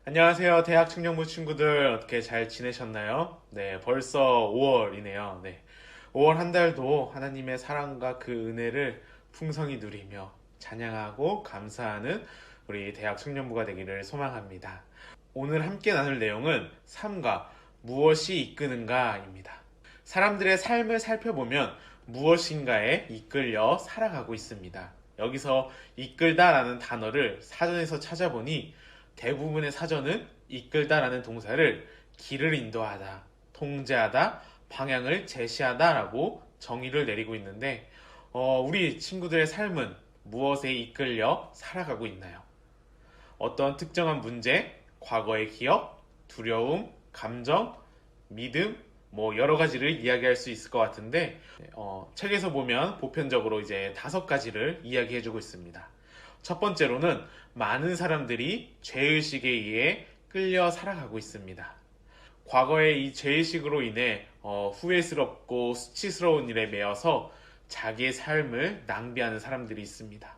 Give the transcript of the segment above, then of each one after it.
안녕하세요. 대학 청년부 친구들 어떻게 잘 지내셨나요? 네, 벌써 5월이네요. 네. 5월 한 달도 하나님의 사랑과 그 은혜를 풍성히 누리며 찬양하고 감사하는 우리 대학 청년부가 되기를 소망합니다. 오늘 함께 나눌 내용은 삶과 무엇이 이끄는가입니다. 사람들의 삶을 살펴보면 무엇인가에 이끌려 살아가고 있습니다. 여기서 이끌다라는 단어를 사전에서 찾아보니 대부분의 사전은 이끌다라는 동사를 길을 인도하다, 통제하다, 방향을 제시하다라고 정의를 내리고 있는데 우리 친구들의 삶은 무엇에 이끌려 살아가고 있나요? 어떤 특정한 문제, 과거의 기억, 두려움, 감정, 믿음, 뭐 여러 가지를 이야기할 수 있을 것 같은데 책에서 보면 보편적으로 이제 5가지를 이야기해주고 있습니다. 첫 번째로는 많은 사람들이 죄의식에 의해 끌려 살아가고 있습니다. 과거의 이 죄의식으로 인해 후회스럽고 수치스러운 일에 매여서 자기의 삶을 낭비하는 사람들이 있습니다.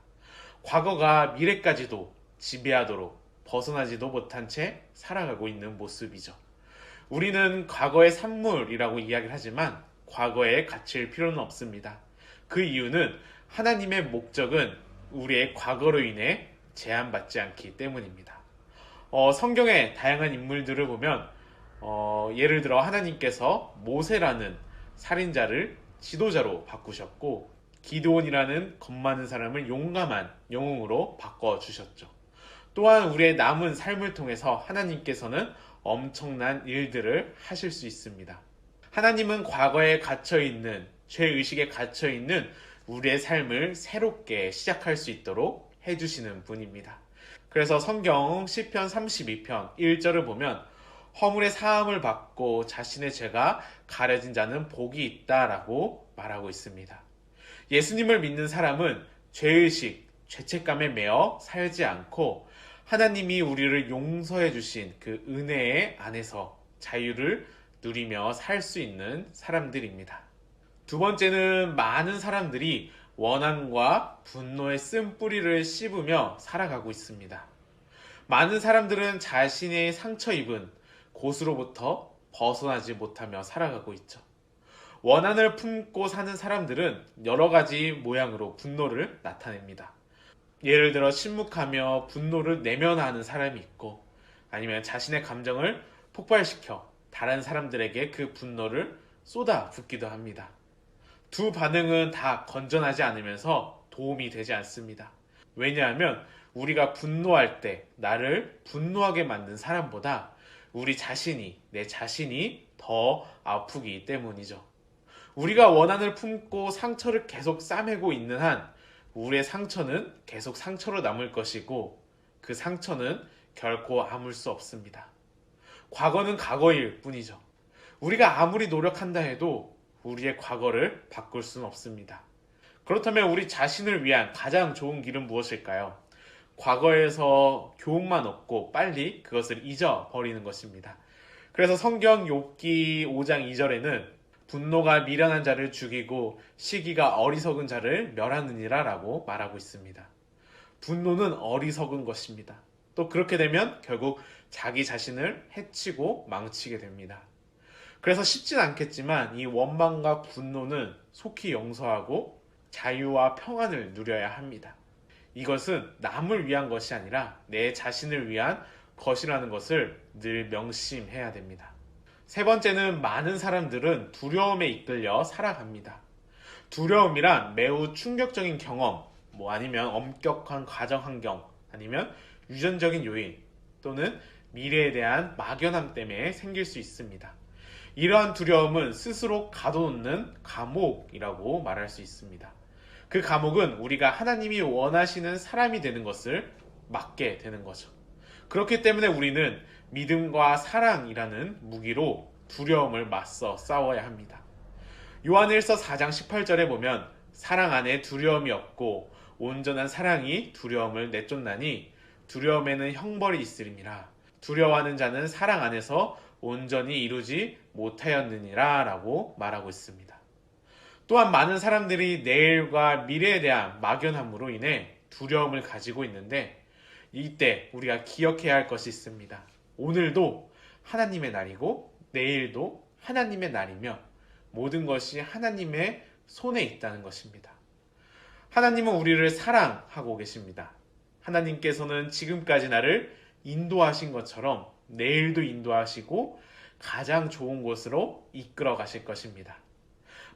과거가 미래까지도 지배하도록 벗어나지도 못한 채 살아가고 있는 모습이죠. 우리는 과거의 산물이라고 이야기를 하지만 과거에 갇힐 필요는 없습니다. 그 이유는 하나님의 목적은 우리의 과거로 인해 제한받지 않기 때문입니다. 성경의 다양한 인물들을 보면 예를 들어 하나님께서 모세라는 살인자를 지도자로 바꾸셨고 기드온이라는 겁 많은 사람을 용감한 영웅으로 바꿔주셨죠. 또한 우리의 남은 삶을 통해서 하나님께서는 엄청난 일들을 하실 수 있습니다. 하나님은 과거에 갇혀있는, 죄의식에 갇혀있는 우리의 삶을 새롭게 시작할 수 있도록 해주시는 분입니다. 그래서 성경 시편 32편 1절을 보면 허물의 사함을 받고 자신의 죄가 가려진 자는 복이 있다라고 말하고 있습니다. 예수님을 믿는 사람은 죄의식, 죄책감에 매여 살지 않고 하나님이 우리를 용서해 주신 그 은혜의 안에서 자유를 누리며 살 수 있는 사람들입니다. 두 번째는 많은 사람들이 원한과 분노의 쓴뿌리를 씹으며 살아가고 있습니다. 많은 사람들은 자신의 상처 입은 곳으로부터 벗어나지 못하며 살아가고 있죠. 원한을 품고 사는 사람들은 여러 가지 모양으로 분노를 나타냅니다. 예를 들어 침묵하며 분노를 내면화하는 사람이 있고 아니면 자신의 감정을 폭발시켜 다른 사람들에게 그 분노를 쏟아 붓기도 합니다. 두 반응은 다 건전하지 않으면서 도움이 되지 않습니다. 왜냐하면 우리가 분노할 때 나를 분노하게 만든 사람보다 우리 자신이, 내 자신이 더 아프기 때문이죠. 우리가 원한을 품고 상처를 계속 싸매고 있는 한 우리의 상처는 계속 상처로 남을 것이고 그 상처는 결코 아물 수 없습니다. 과거는 과거일 뿐이죠. 우리가 아무리 노력한다 해도 우리의 과거를 바꿀 수는 없습니다. 그렇다면 우리 자신을 위한 가장 좋은 길은 무엇일까요? 과거에서 교훈만 얻고 빨리 그것을 잊어버리는 것입니다. 그래서 성경 욥기 5장 2절에는 분노가 미련한 자를 죽이고 시기가 어리석은 자를 멸하느니라 라고 말하고 있습니다. 분노는 어리석은 것입니다. 또 그렇게 되면 결국 자기 자신을 해치고 망치게 됩니다. 그래서 쉽진 않겠지만 이 원망과 분노는 속히 용서하고 자유와 평안을 누려야 합니다. 이것은 남을 위한 것이 아니라 내 자신을 위한 것이라는 것을 늘 명심해야 됩니다. 세 번째는 많은 사람들은 두려움에 이끌려 살아갑니다. 두려움이란 매우 충격적인 경험, 아니면 엄격한 가정 환경, 아니면 유전적인 요인, 또는 미래에 대한 막연함 때문에 생길 수 있습니다. 이러한 두려움은 스스로 가둬놓는 감옥이라고 말할 수 있습니다. 그 감옥은 우리가 하나님이 원하시는 사람이 되는 것을 막게 되는 거죠. 그렇기 때문에 우리는 믿음과 사랑이라는 무기로 두려움을 맞서 싸워야 합니다. 요한일서 4장 18절에 보면 사랑 안에 두려움이 없고 온전한 사랑이 두려움을 내쫓나니 두려움에는 형벌이 있으리니라. 두려워하는 자는 사랑 안에서 온전히 이루지 못하였느니라 라고 말하고 있습니다. 또한 많은 사람들이 내일과 미래에 대한 막연함으로 인해 두려움을 가지고 있는데 이때 우리가 기억해야 할 것이 있습니다. 오늘도 하나님의 날이고 내일도 하나님의 날이며 모든 것이 하나님의 손에 있다는 것입니다. 하나님은 우리를 사랑하고 계십니다. 하나님께서는 지금까지 나를 인도하신 것처럼 내일도 인도하시고 가장 좋은 곳으로 이끌어 가실 것입니다.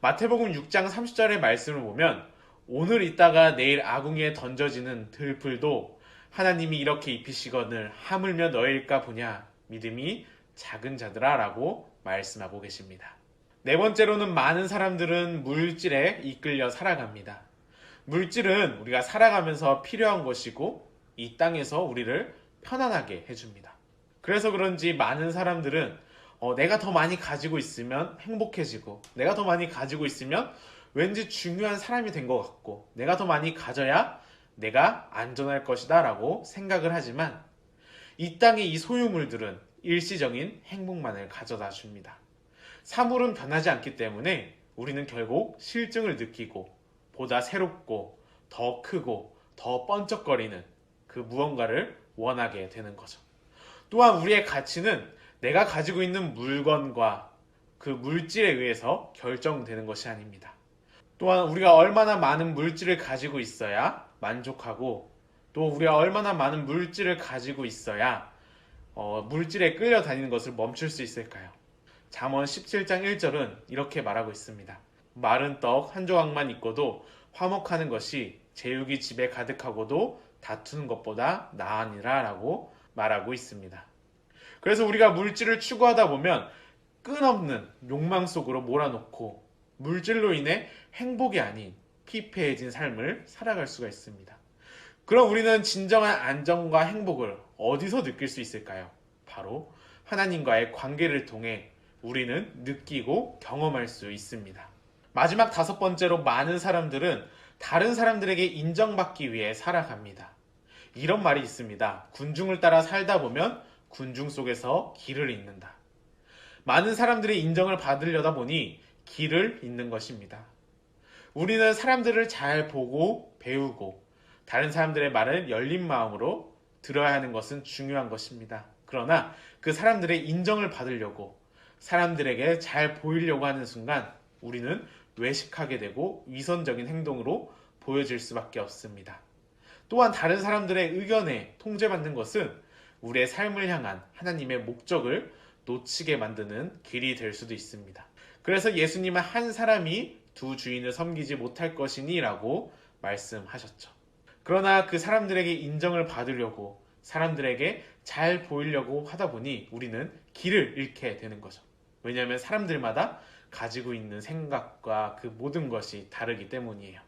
마태복음 6장 30절의 말씀을 보면 오늘 있다가 내일 아궁이에 던져지는 들풀도 하나님이 이렇게 입히시거늘 하물며 너희일까 보냐 믿음이 작은 자들아 라고 말씀하고 계십니다. 네 번째로는 많은 사람들은 물질에 이끌려 살아갑니다. 물질은 우리가 살아가면서 필요한 것이고 이 땅에서 우리를 편안하게 해줍니다. 그래서 그런지 많은 사람들은 내가 더 많이 가지고 있으면 행복해지고 내가 더 많이 가지고 있으면 왠지 중요한 사람이 된 것 같고 내가 더 많이 가져야 내가 안전할 것이다 라고 생각을 하지만 이 땅의 이 소유물들은 일시적인 행복만을 가져다 줍니다. 사물은 변하지 않기 때문에 우리는 결국 실증을 느끼고 보다 새롭고 더 크고 더 번쩍거리는 그 무언가를 원하게 되는 거죠. 또한 우리의 가치는 내가 가지고 있는 물건과 그 물질에 의해서 결정되는 것이 아닙니다. 또한 우리가 얼마나 많은 물질을 가지고 있어야 만족하고 또 우리가 얼마나 많은 물질을 가지고 있어야 물질에 끌려다니는 것을 멈출 수 있을까요? 잠언 17장 1절은 이렇게 말하고 있습니다. 마른 떡 한 조각만 있고도 화목하는 것이 제육이 집에 가득하고도 다투는 것보다 나으니라 라고 말하고 있습니다. 그래서 우리가 물질을 추구하다 보면 끝없는 욕망 속으로 몰아넣고 물질로 인해 행복이 아닌 피폐해진 삶을 살아갈 수가 있습니다. 그럼 우리는 진정한 안정과 행복을 어디서 느낄 수 있을까요? 바로 하나님과의 관계를 통해 우리는 느끼고 경험할 수 있습니다. 마지막 다섯 번째로 많은 사람들은 다른 사람들에게 인정받기 위해 살아갑니다. 이런 말이 있습니다. 군중을 따라 살다 보면 군중 속에서 길을 잇는다. 많은 사람들의 인정을 받으려다 보니 길을 잇는 것입니다. 우리는 사람들을 잘 보고 배우고 다른 사람들의 말을 열린 마음으로 들어야 하는 것은 중요한 것입니다. 그러나 그 사람들의 인정을 받으려고 사람들에게 잘 보이려고 하는 순간 우리는 외식하게 되고 위선적인 행동으로 보여질 수밖에 없습니다. 또한 다른 사람들의 의견에 통제받는 것은 우리의 삶을 향한 하나님의 목적을 놓치게 만드는 길이 될 수도 있습니다. 그래서 예수님은 한 사람이 두 주인을 섬기지 못할 것이니 라고 말씀하셨죠. 그러나 그 사람들에게 인정을 받으려고 사람들에게 잘 보이려고 하다 보니 우리는 길을 잃게 되는 거죠. 왜냐하면 사람들마다 가지고 있는 생각과 그 모든 것이 다르기 때문이에요.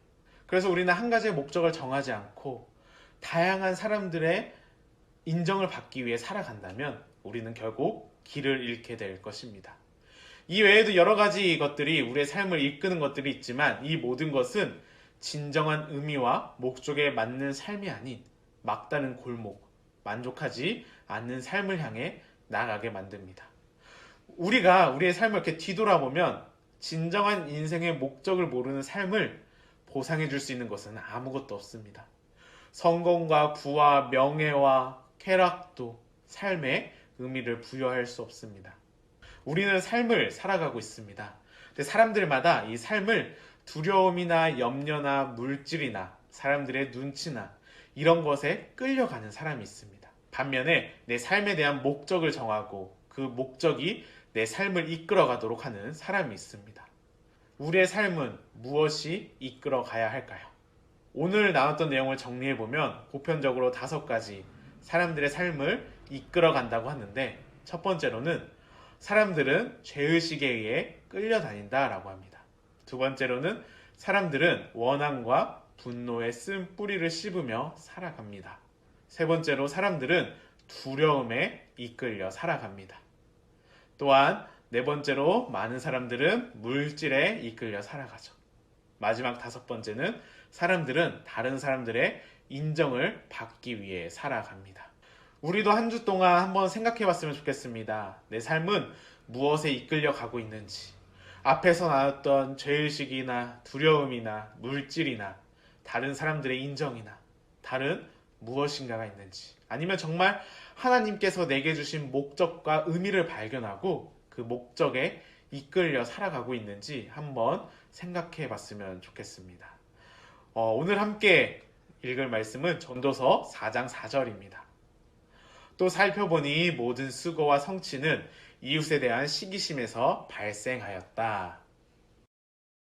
그래서 우리는 한 가지의 목적을 정하지 않고 다양한 사람들의 인정을 받기 위해 살아간다면 우리는 결국 길을 잃게 될 것입니다. 이 외에도 여러 가지 것들이 우리의 삶을 이끄는 것들이 있지만 이 모든 것은 진정한 의미와 목적에 맞는 삶이 아닌 막다른 골목, 만족하지 않는 삶을 향해 나아가게 만듭니다. 우리가 우리의 삶을 이렇게 뒤돌아보면 진정한 인생의 목적을 모르는 삶을 보상해 줄 수 있는 것은 아무것도 없습니다. 성공과 부와 명예와 쾌락도 삶에 의미를 부여할 수 없습니다. 우리는 삶을 살아가고 있습니다. 근데 사람들마다 이 삶을 두려움이나 염려나 물질이나 사람들의 눈치나 이런 것에 끌려가는 사람이 있습니다. 반면에 내 삶에 대한 목적을 정하고 그 목적이 내 삶을 이끌어가도록 하는 사람이 있습니다. 우리의 삶은 무엇이 이끌어가야 할까요? 오늘 나눴던 내용을 정리해보면 보편적으로 5가지 사람들의 삶을 이끌어간다고 하는데 첫 번째로는 사람들은 죄의식에 의해 끌려다닌다라고 합니다. 두 번째로는 사람들은 원한과 분노의 쓴 뿌리를 씹으며 살아갑니다. 세 번째로 사람들은 두려움에 이끌려 살아갑니다. 또한 네 번째로 많은 사람들은 물질에 이끌려 살아가죠. 마지막 5번째는 사람들은 다른 사람들의 인정을 받기 위해 살아갑니다. 우리도 한 주 동안 한번 생각해 봤으면 좋겠습니다. 내 삶은 무엇에 이끌려 가고 있는지. 앞에서 나눴던 죄의식이나 두려움이나 물질이나 다른 사람들의 인정이나 다른 무엇인가가 있는지, 아니면 정말 하나님께서 내게 주신 목적과 의미를 발견하고 그 목적에 이끌려 살아가고 있는지 한번 생각해 봤으면 좋겠습니다. 오늘 함께 읽을 말씀은 전도서 4장 4절입니다. 또 살펴보니 모든 수고와 성취는 이웃에 대한 시기심에서 발생하였다.